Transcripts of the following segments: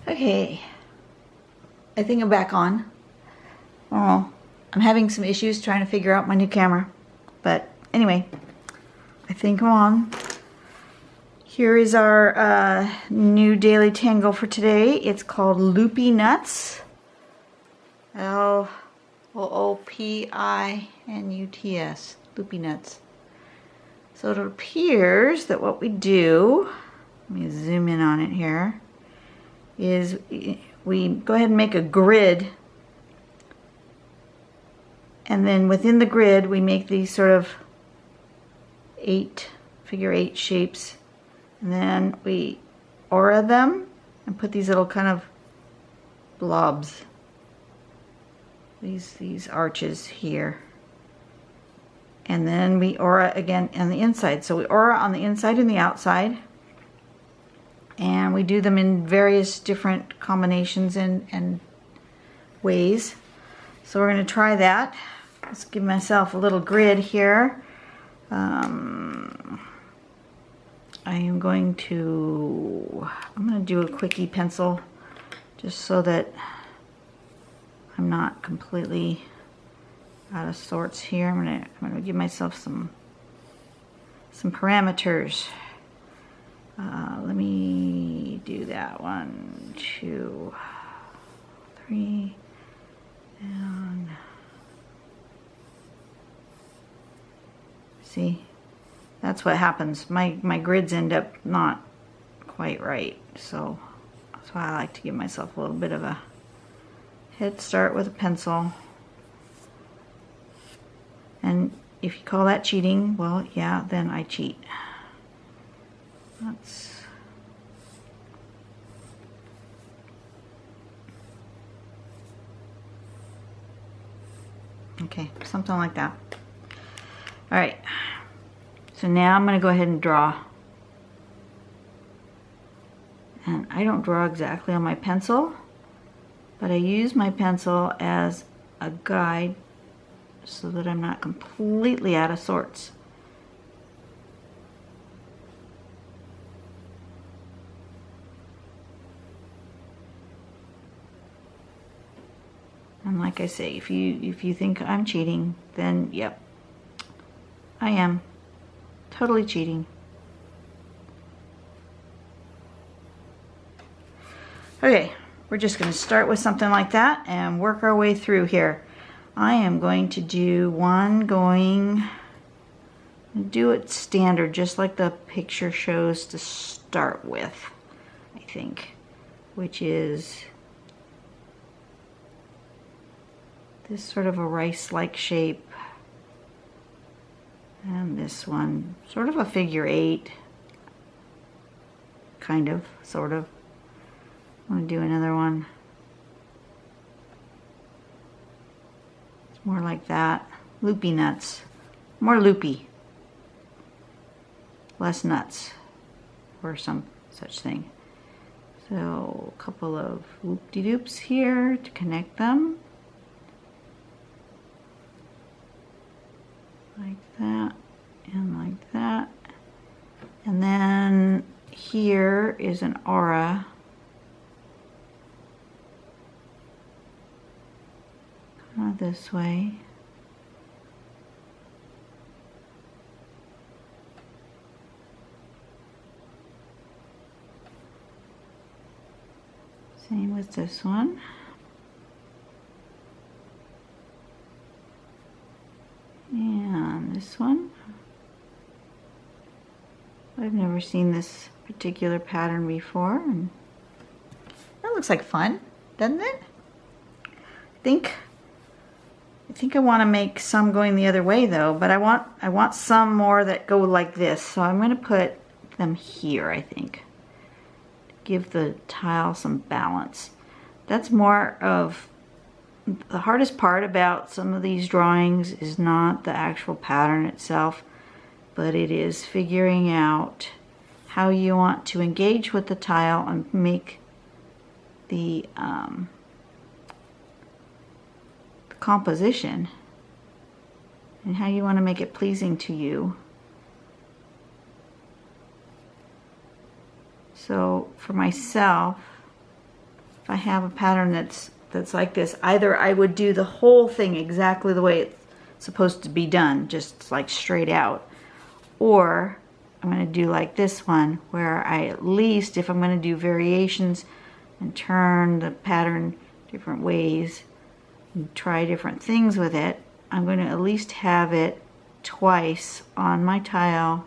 Okay, I think I'm back on. Oh, I'm having some issues trying to figure out my new camera. But anyway, I think I'm on. Here is our new daily tangle for today. It's called Loopi-Nuts. L-O-O-P-I-N-U-T-S. Loopi-Nuts. So it appears that what we do, let me zoom in on it here, is we go ahead and make a grid, and then within the grid we make these sort of figure eight shapes, and then we aura them and put these little kind of blobs, these arches here, and then we aura again on the inside. So we aura on the inside and the outside, and we do them in various different combinations and ways. So we're going to try that. Let's give myself a little grid here. I'm going to do a quickie pencil just so that I'm not completely out of sorts here. I'm gonna give myself some parameters. Let me do that. 1, 2, 3, and see, that's what happens. My grids end up not quite right, so that's why I like to give myself a little bit of a head start with a pencil. And if you call that cheating, well, yeah, then I cheat. That's okay, something like that. All right, so now I'm going to go ahead and draw. And I don't draw exactly on my pencil, but I use my pencil as a guide so that I'm not completely out of sorts. And like I say, if you think I'm cheating, then yep, I am totally cheating. Okay, we're just going to start with something like that and work our way through here. I am going to do do it standard, just like the picture shows to start with, I think, which is this sort of a rice-like shape, and this one sort of a figure eight, kind of, sort of. I'm going to do another one. It's more like that. Loopi-Nuts. More loopy. Less nuts. Or some such thing. So a couple of whoop-de-doops here to connect them. Like that and like that. And then here is an aura. Kind of this way. Same with this one. And this one. I've never seen this particular pattern before, and that looks like fun, doesn't it? I think I want to make some going the other way though, but I want some more that go like this. So I'm going to put them here, I think. Give the tile some balance. That's more of the hardest part about some of these drawings is not the actual pattern itself, but it is figuring out how you want to engage with the tile and make the composition, and how you want to make it pleasing to you. So for myself, if I have a pattern that's like this, either I would do the whole thing exactly the way it's supposed to be done, just like straight out, or I'm going to do like this one, where I at least, if I'm going to do variations and turn the pattern different ways and try different things with it, I'm going to at least have it twice on my tile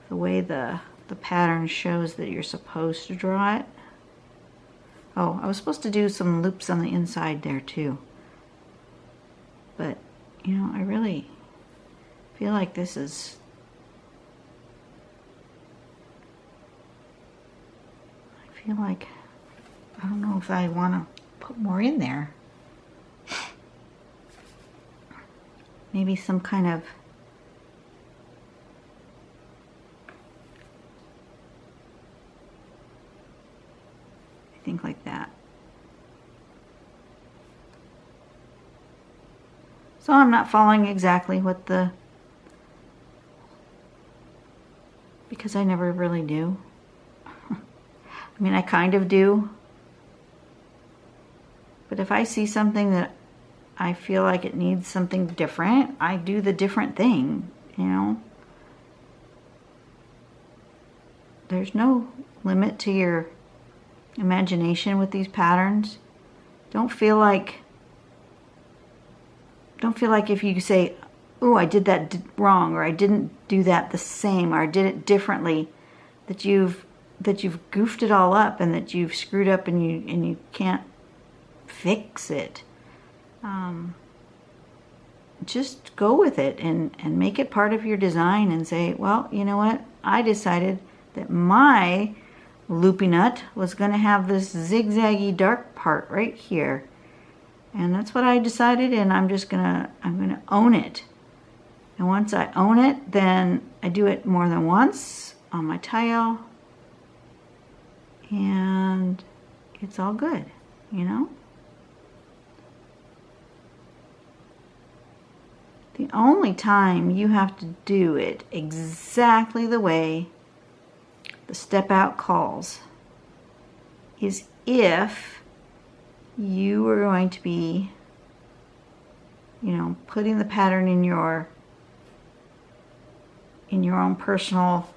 the way the pattern shows that you're supposed to draw it. Oh, I was supposed to do some loops on the inside there too. But, you know, I really feel like this is... I feel like, I don't know if I want to put more in there. Maybe some kind of... I think like that. So I'm not following exactly what the... because I never really do. I mean, I kind of do. But if I see something that I feel like it needs something different, I do the different thing, you know? There's no limit to your imagination with these patterns. Don't feel like if you say, oh, I did that wrong, or I didn't do that the same, or I did it differently, that you've goofed it all up and that you've screwed up and you can't fix it. Just go with it and make it part of your design and say, well, you know what? I decided that my Loopi-Nut was going to have this zigzaggy dark part right here. And that's what I decided, and I'm gonna own it. And once I own it, then I do it more than once on my tile, and it's all good, you know? The only time you have to do it exactly the way the step out calls is if you are going to be, you know, putting the pattern in your own personal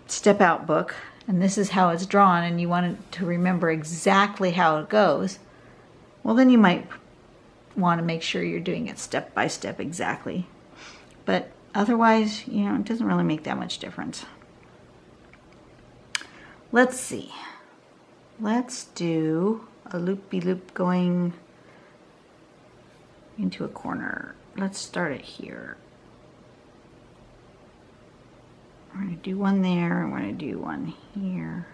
step out book, and this is how it's drawn, and you want to remember exactly how it goes. Well, then you might want to make sure you're doing it step by step exactly. But otherwise, you know, it doesn't really make that much difference. Let's see. Let's do a loop-de-loop going into a corner. Let's start it here. We're going to do one there, and we're going to do one here.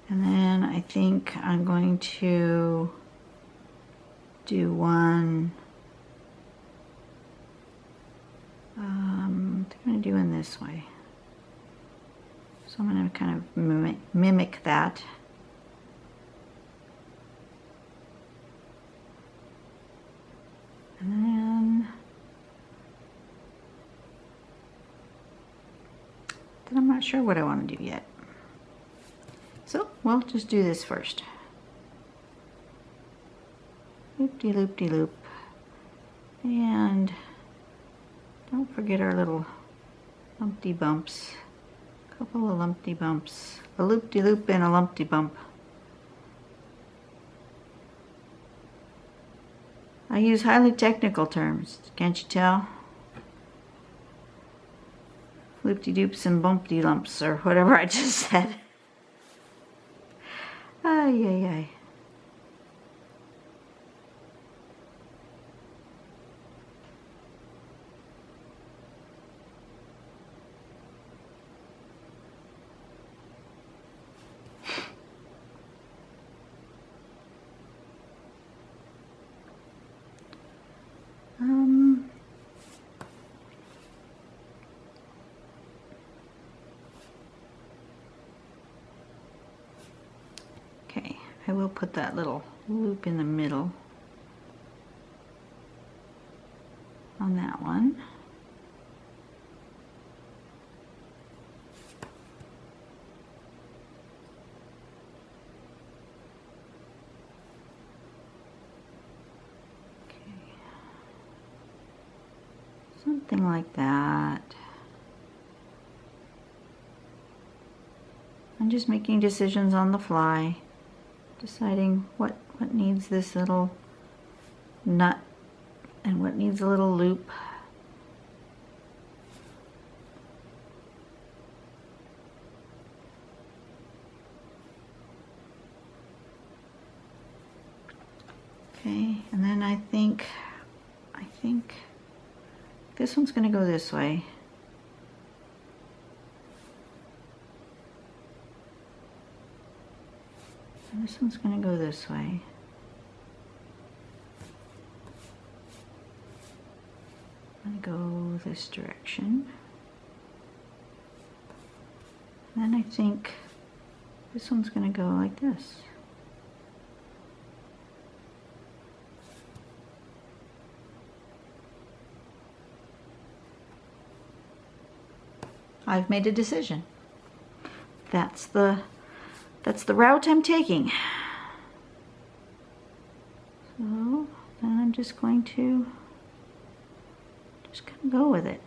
And then I think I'm going to do one, I'm going to do in this way. So I'm going to kind of mimic that. And then I'm not sure what I want to do yet. So we'll just do this first. Loop-de-loop-de-loop. And don't forget our little lumpty bumps. Couple of lumpty bumps. A loop-de-loop and a lumpty bump. I use highly technical terms, can't you tell? Loop-de-doops and bumpty-lumps, or whatever I just said. Ay, ay, ay. Okay, I will put that little loop in the middle on that one. Something like that. I'm just making decisions on the fly, deciding what needs this little nut and what needs a little loop. Okay, and then I think this one's going to go this way. And this one's going to go this way. I'm going to go this direction. And then I think this one's going to go like this. I've made a decision. That's the route I'm taking. So then I'm just going to go with it.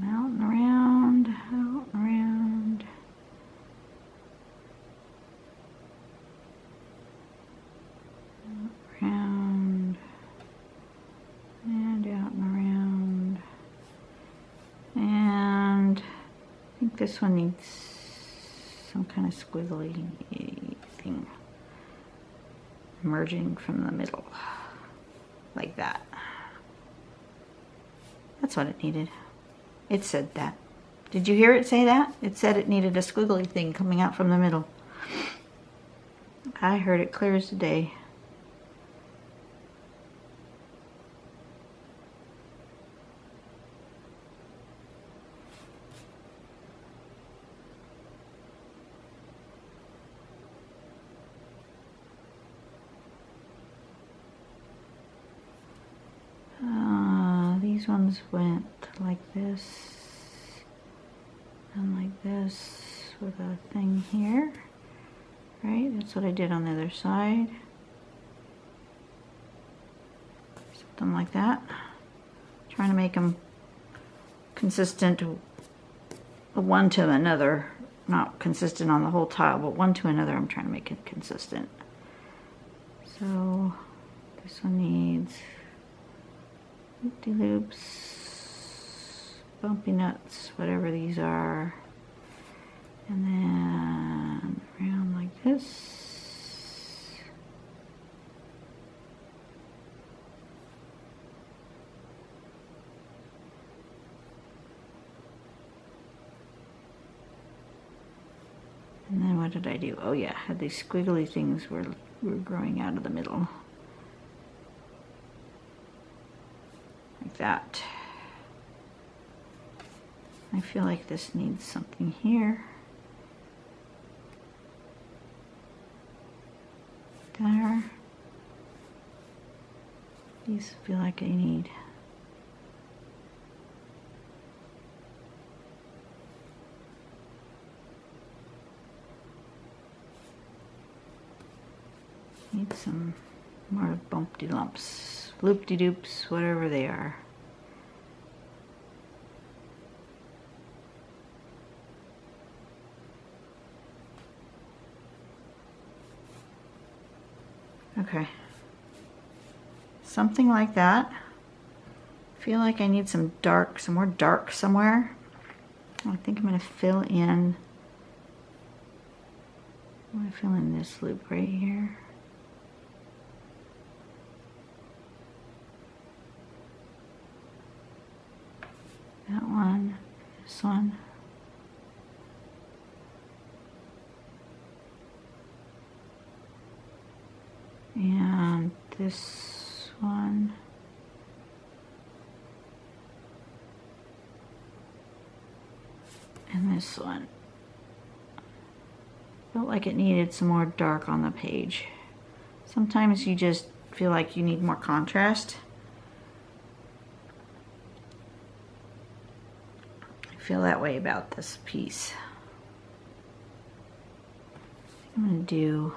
Out and around, out and around. Out, around, and out and around. And I think this one needs some kind of squiggly thing emerging from the middle, like that. That's what it needed. It said that. Did you hear it say that? It said it needed a squiggly thing coming out from the middle. I heard it clear as day. These ones went like this and like this with a thing here, right? That's what I did on the other side. Something like that. Trying to make them consistent, one to another. Not consistent on the whole tile, but one to another. I'm trying to make it consistent. So this one needs loop-de-loops, bumpy nuts, whatever these are, and then around like this. And then what did I do? Oh yeah, I had these squiggly things were growing out of the middle. Like that. I feel like this needs something here. There. These feel like I need. Need some more bumpty lumps, loop-de-doops, whatever they are. Okay. Something like that. feel like I need some more dark somewhere. I think I'm going to fill in this loop right here. That one, this one. And this one. And this one. Felt like it needed some more dark on the page. Sometimes you just feel like you need more contrast. I feel that way about this piece. I'm going to do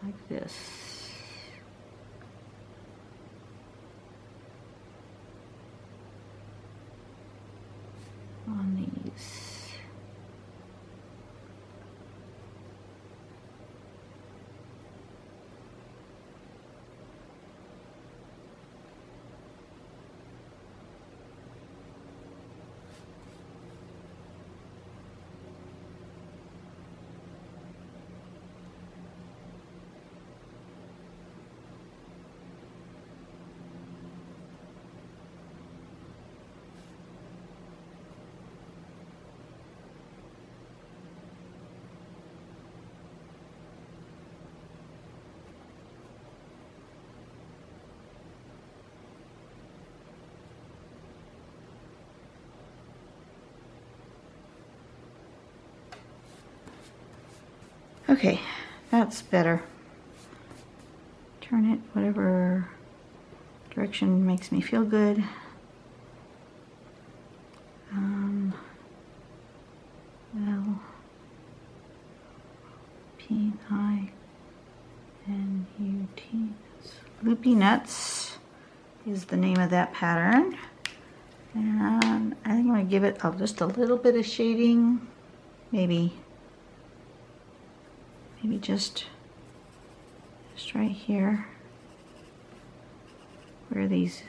like this. On these. Okay, that's better. Turn it whatever direction makes me feel good. L-P-I-N-U-T. Loopi-Nuts is the name of that pattern. And I think I'm going to give it just a little bit of shading, maybe just right here where these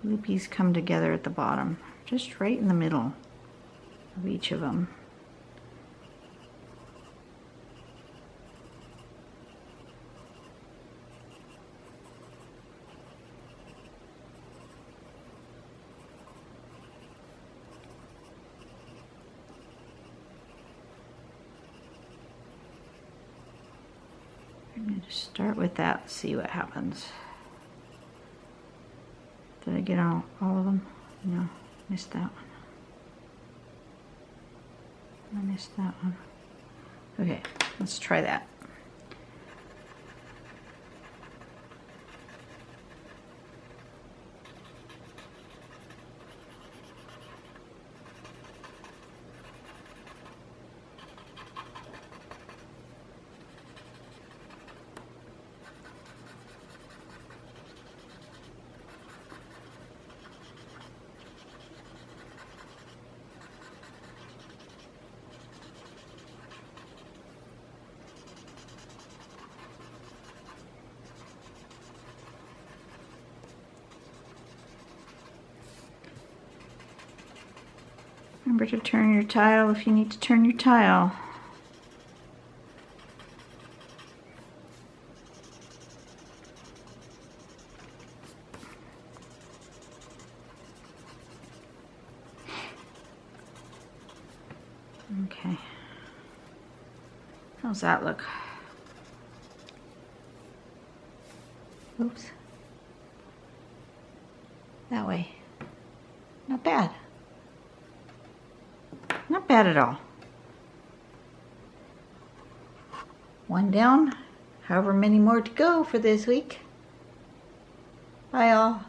loopies come together at the bottom, just right in the middle of each of them. I'm going to start with that, see what happens. Did I get all of them? No, missed that one. I missed that one. Okay, let's try that. Remember to turn your tile if you need to turn your tile. Okay. How's that look? Oops. That way. Not bad. Not bad at all. One down, however many more to go for this week. Bye all.